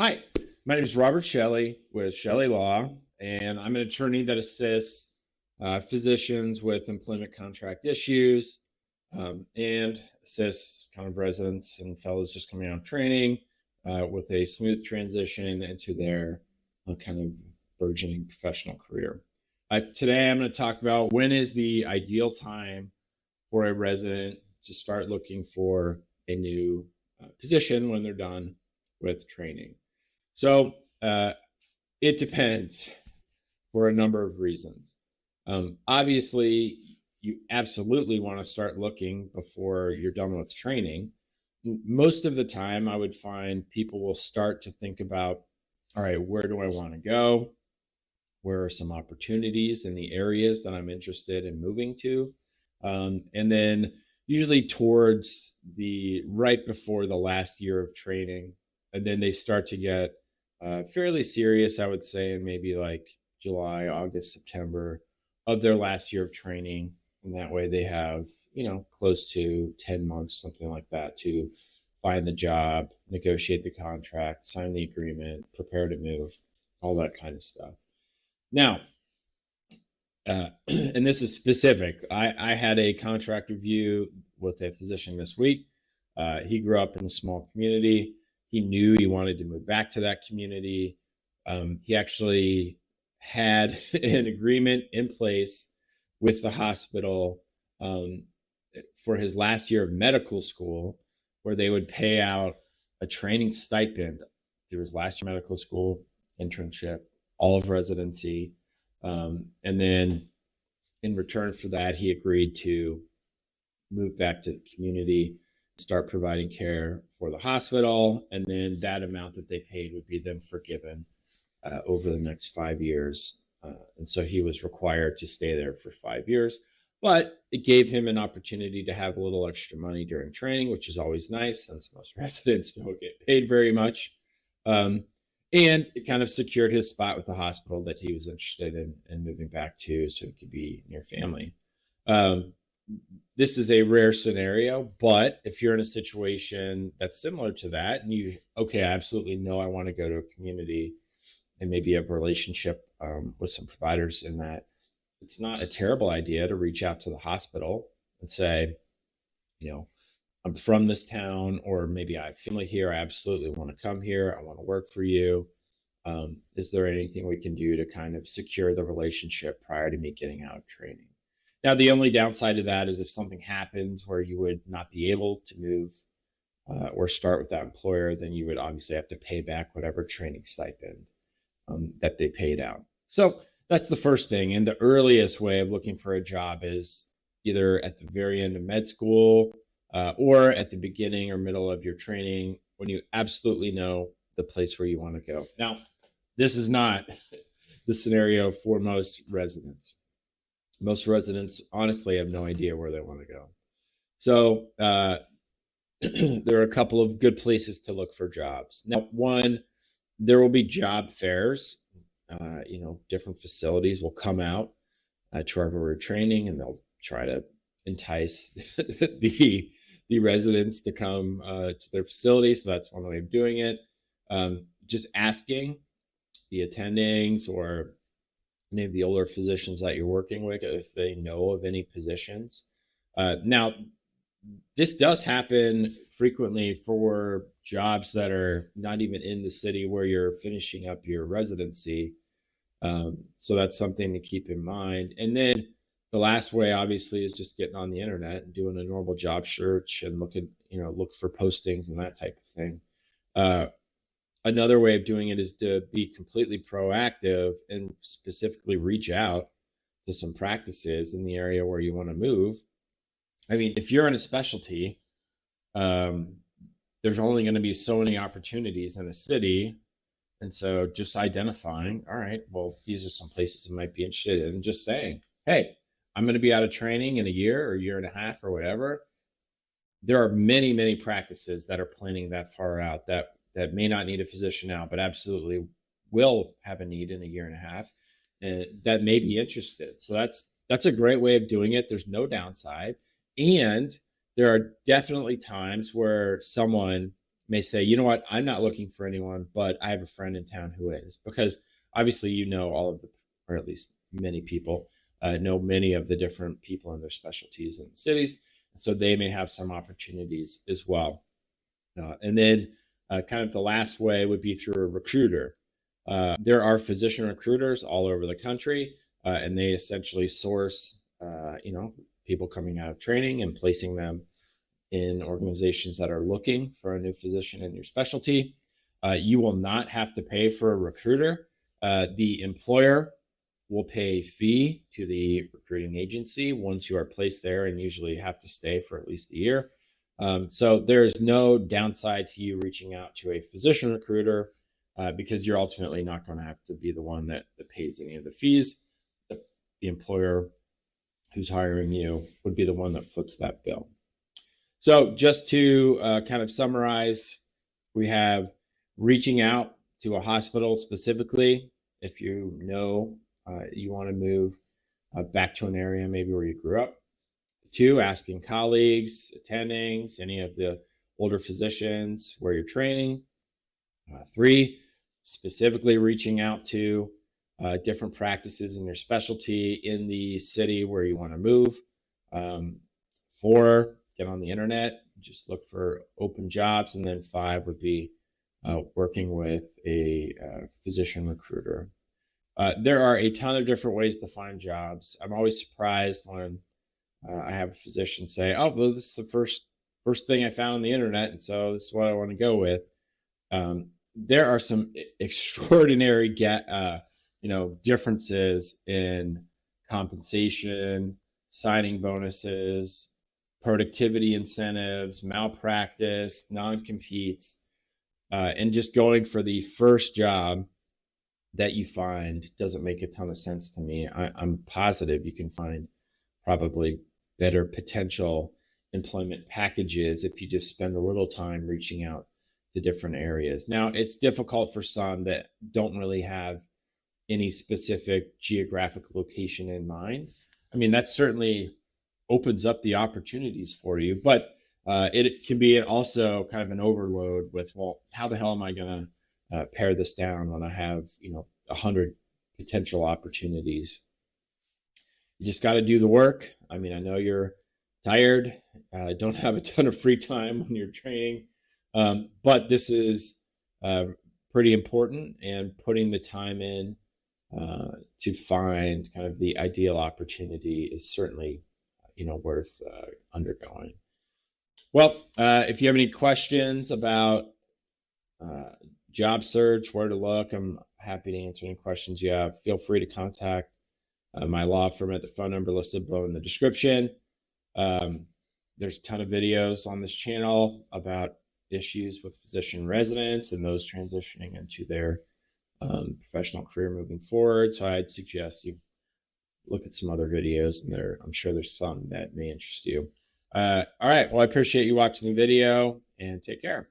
Hi, my name is Robert Shelley with Shelley Law, and I'm an attorney that assists physicians with employment contract issues and assists kind of residents and fellows just coming out of training with a smooth transition into their kind of burgeoning professional career. Today, I'm going to talk about when is the ideal time for a resident to start looking for a new position when they're done with training. So it depends for a number of reasons. Obviously, you absolutely want to start looking before you're done with training. Most of the time, I would find people will start to think about, all right, where do I want to go? Where are some opportunities in the areas that I'm interested in moving to? And then usually towards right before the last year of training, and then they start to get fairly serious, I would say, in maybe like July, August, September of their last year of training. And that way they have, close to 10 months, something like that, to find the job, negotiate the contract, sign the agreement, prepare to move, all that kind of stuff. Now, and this is specific. I had a contract review with a physician this week. He grew up in a small community. He knew he wanted to move back to that community. He actually had an agreement in place with the hospital for his last year of medical school, where they would pay out a training stipend through his last year of medical school, internship, all of residency. And then in return for that, he agreed to move back to the community, start providing care for the hospital, and then that amount that they paid would be then forgiven over the next 5 years. And so he was required to stay there for 5 years, but it gave him an opportunity to have a little extra money during training, which is always nice since most residents don't get paid very much. And it kind of secured his spot with the hospital that he was interested in moving back to, so he could be near family. This is a rare scenario, but if you're in a situation that's similar to that and I absolutely know I want to go to a community and maybe have a relationship with some providers in that, it's not a terrible idea to reach out to the hospital and say, I'm from this town, or maybe I have family here. I absolutely want to come here. I want to work for you. Is there anything we can do to kind of secure the relationship prior to me getting out of training? Now, the only downside to that is if something happens where you would not be able to move or start with that employer, then you would obviously have to pay back whatever training stipend that they paid out. So that's the first thing. And the earliest way of looking for a job is either at the very end of med school or at the beginning or middle of your training, when you absolutely know the place where you want to go. Now, this is not the scenario for most residents. Most residents honestly have no idea where they want to go. So there are a couple of good places to look for jobs. Now, one, there will be job fairs. Different facilities will come out to our training, and they'll try to entice the residents to come to their facility. So that's one way of doing it. Just asking the attendings or any of the older physicians that you're working with if they know of any positions. Now, this does happen frequently for jobs that are not even in the city where you're finishing up your residency. So that's something to keep in mind. And then the last way, obviously, is just getting on the internet and doing a normal job search and look for postings and that type of thing. Another way of doing it is to be completely proactive and specifically reach out to some practices in the area where you want to move. I mean, if you're in a specialty, there's only going to be so many opportunities in a city. And so just identifying, all right, well, these are some places I might be interested in, and just saying, hey, I'm going to be out of training in a year or a year and a half or whatever. There are many, many practices that are planning that far out that may not need a physician now, but absolutely will have a need in a year and a half, and that may be interested. So that's a great way of doing it. There's no downside. And there are definitely times where someone may say, you know what, I'm not looking for anyone, but I have a friend in town who is, because obviously, you know, all of the, or at least many people know many of the different people and their specialties in the cities. So they may have some opportunities as well. And then kind of the last way would be through a recruiter. There are physician recruiters all over the country, and they essentially source, you know, people coming out of training and placing them in organizations that are looking for a new physician in your specialty. You will not have to pay for a recruiter. The employer will pay a fee to the recruiting agency once you are placed there, and usually have to stay for at least a year. So there is no downside to you reaching out to a physician recruiter, because you're ultimately not going to have to be the one that pays any of the fees. The employer who's hiring you would be the one that foots that bill. So just to kind of summarize, we have reaching out to a hospital specifically if you know you want to move back to an area maybe where you grew up. 2, asking colleagues, attendings, any of the older physicians where you're training. 3, specifically reaching out to different practices in your specialty in the city where you want to move. 4, get on the internet, just look for open jobs. And then 5 would be working with a physician recruiter. There are a ton of different ways to find jobs. I'm always surprised when I have a physician say, oh, well, this is the first thing I found on the internet, and so this is what I want to go with. There are some extraordinary differences in compensation, signing bonuses, productivity incentives, malpractice, non-competes, and just going for the first job that you find doesn't make a ton of sense to me. I'm positive you can find probably better potential employment packages if you just spend a little time reaching out to different areas. Now, it's difficult for some that don't really have any specific geographic location in mind. I mean, that certainly opens up the opportunities for you, but it can be also kind of an overload with, well, how the hell am I going to pare this down when I have, 100 potential opportunities? You just got to do the work. I mean, I know you're tired, don't have a ton of free time when you're training, but this is pretty important, and putting the time in to find kind of the ideal opportunity is certainly, worth undergoing. Well, if you have any questions about job search, where to look, I'm happy to answer any questions you have. Feel free to contact my law firm at the phone number listed below in the description. There's a ton of videos on this channel about issues with physician residents and those transitioning into their professional career moving forward. So I'd suggest you look at some other videos, and I'm sure there's some that may interest you. All right. Well, I appreciate you watching the video, and take care.